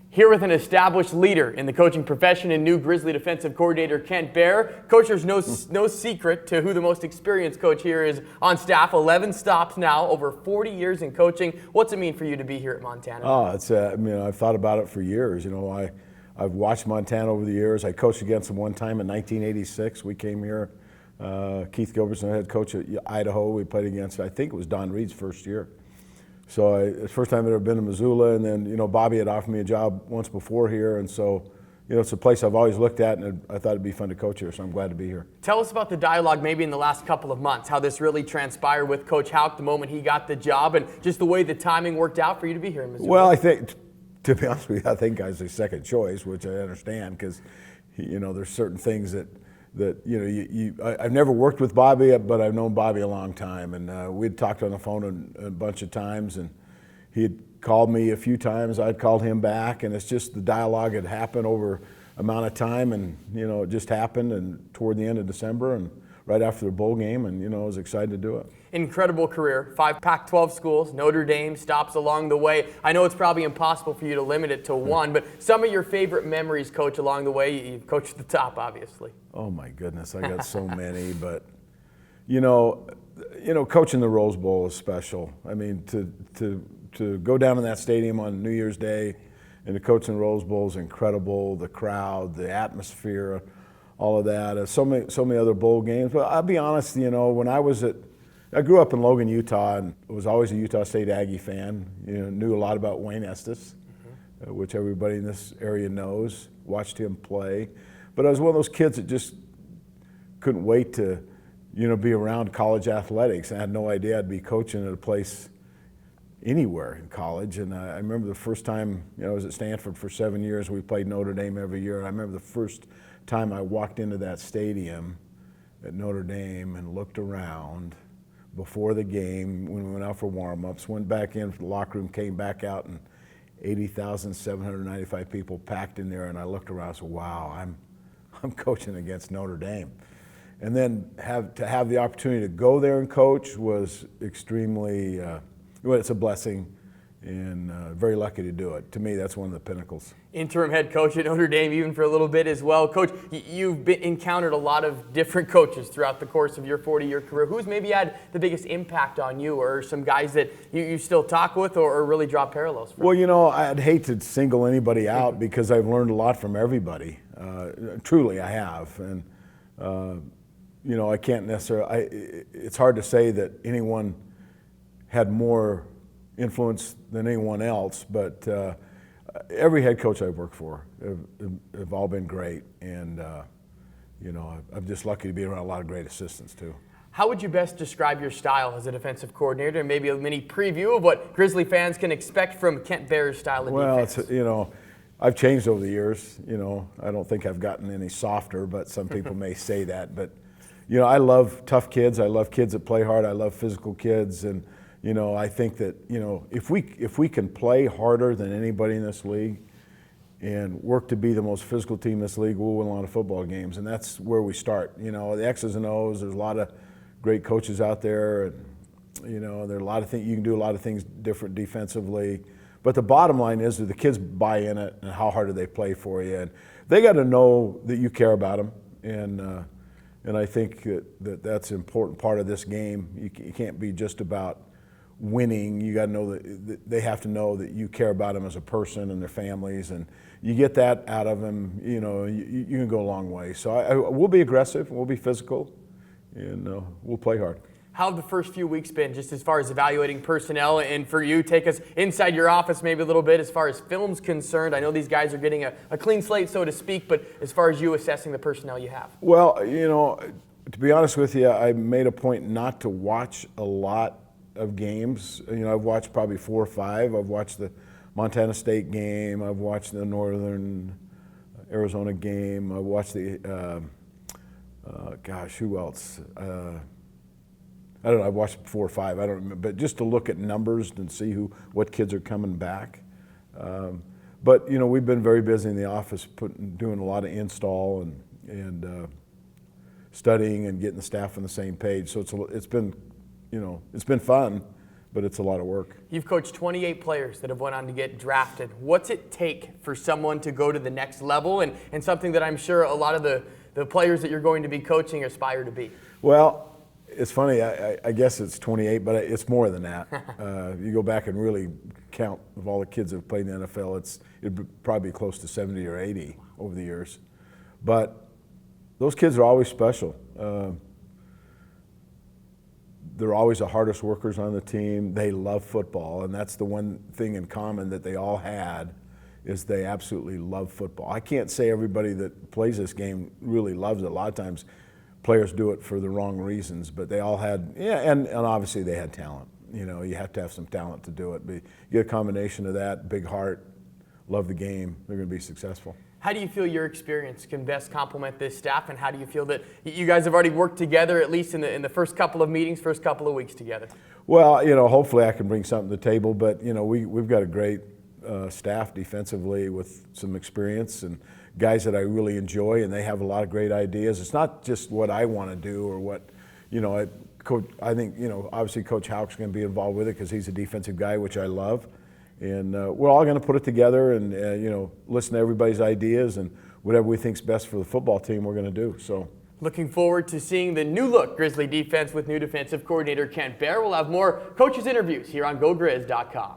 Here with an established leader in the coaching profession and new Grizzly defensive coordinator Kent Baer. Coach, there's no secret to who the most experienced coach here is on staff. 11 stops now, over 40 years in coaching. What's it mean for you to be here at Montana? Oh, I've thought about it for years. I've watched Montana over the years. I coached against them one time in 1986. We came here. Keith Gilbertson, head coach at Idaho. We played against, I think it was Don Reed's first year. So it's the first time I'd ever been to Missoula, and then, Bobby had offered me a job once before here, and so, it's a place I've always looked at, and I thought it'd be fun to coach here, so I'm glad to be here. Tell us about the dialogue maybe in the last couple of months, how this really transpired with Coach Houck the moment he got the job, and just the way the timing worked out for you to be here in Missoula. Well, I think, to be honest with you, I think I was his second choice, which I understand, because, there's certain things that I've never worked with Bobby, but I've known Bobby a long time, and we'd talked on the phone a bunch of times, and he had called me a few times. I'd called him back, and it's just the dialogue had happened over amount of time, and it just happened, and toward the end of December, and right after the bowl game, and I was excited to do it. Incredible career, 5 Pac-12 schools, Notre Dame, stops along the way. I know it's probably impossible for you to limit it to one, but some of your favorite memories, Coach, along the way. You've coached at the top, obviously. Oh my goodness, I got so many, but coaching the Rose Bowl is special. I mean, to go down in that stadium on New Year's Day and to coach in the Rose Bowl is incredible. The crowd, the atmosphere, all of that. So many other bowl games. But I'll be honest, when I grew up in Logan, Utah, and was always a Utah State Aggie fan. Knew a lot about Wayne Estes, which everybody in this area knows. Watched him play, but I was one of those kids that just couldn't wait to, be around college athletics. I had no idea I'd be coaching at a place anywhere in college. And I remember the first time, I was at Stanford for 7 years. We played Notre Dame every year. And I remember the first time I walked into that stadium at Notre Dame and looked around before the game when we went out for warm-ups, went back into the locker room, came back out, and 80,795 people packed in there. And I looked around and said, wow, I'm coaching against Notre Dame. And then to have the opportunity to go there and coach was extremely, it's a blessing, and very lucky to do it. To me, that's one of the pinnacles. Interim head coach at Notre Dame even for a little bit as well. Coach, you've encountered a lot of different coaches throughout the course of your 40-year career. Who's maybe had the biggest impact on you, or some guys that you still talk with or really draw parallels from? Well, I'd hate to single anybody out because I've learned a lot from everybody. Truly, I have. And, I can't necessarily, it's hard to say that anyone had more influence than anyone else, but every head coach I've worked for have all been great, and I'm just lucky to be around a lot of great assistants too. How would you best describe your style as a defensive coordinator, and maybe a mini preview of what Grizzly fans can expect from Kent Baer's style of defense? Well, I've changed over the years. I don't think I've gotten any softer, but some people may say that. But I love tough kids. I love kids that play hard. I love physical kids, and I think that, if we can play harder than anybody in this league and work to be the most physical team in this league, we'll win a lot of football games. And that's where we start. The X's and O's, there's a lot of great coaches out there. And, there are a lot of things, you can do a lot of things different defensively. But the bottom line is, do the kids buy in it, and how hard do they play for you? And they got to know that you care about them. And I think that's an important part of this game. You can't be just about winning. You got to know that they have to know that you care about them as a person and their families, and you get that out of them. You can go a long way. So we'll be aggressive, we'll be physical, and we'll play hard. How have the first few weeks been, just as far as evaluating personnel? And for you, take us inside your office maybe a little bit as far as film's concerned. I know these guys are getting a clean slate, so to speak, but as far as you assessing the personnel you have. Well, to be honest with you, I made a point not to watch a lot of games. I've watched probably 4 or 5. I've watched the Montana State game. I've watched the Northern Arizona game. I've watched the, who else? I don't know, I've watched 4 or 5, I don't remember, but just to look at numbers and see what kids are coming back. But we've been very busy in the office, doing a lot of install and studying and getting the staff on the same page. So it's been fun, but it's a lot of work. You've coached 28 players that have went on to get drafted. What's it take for someone to go to the next level, and something that I'm sure a lot of the players that you're going to be coaching aspire to be? Well, it's funny, I guess it's 28, but it's more than that. You go back and really count of all the kids that have played in the NFL, it'd probably be close to 70 or 80 over the years. But those kids are always special. They're always the hardest workers on the team. They love football, and that's the one thing in common that they all had, is they absolutely love football. I can't say everybody that plays this game really loves it. A lot of times players do it for the wrong reasons, but they all had, and obviously they had talent. You know, you have to have some talent to do it. But you get a combination of that, big heart, love the game, they're going to be successful. How do you feel your experience can best complement this staff, and how do you feel that you guys have already worked together, at least in the first couple of meetings, first couple of weeks together? Well, you know, hopefully I can bring something to the table, but, you know, we've got a great staff defensively with some experience and guys that I really enjoy, and they have a lot of great ideas. It's not just what I want to do or what, you know, I think, you know, obviously Coach Houck's going to be involved with it because he's a defensive guy, which I love. And we're all going to put it together and, you know, listen to everybody's ideas, and whatever we think's best for the football team, we're going to do. So, looking forward to seeing the new look Grizzly defense with new defensive coordinator Kent Baer. We'll have more coaches' interviews here on GoGrizz.com.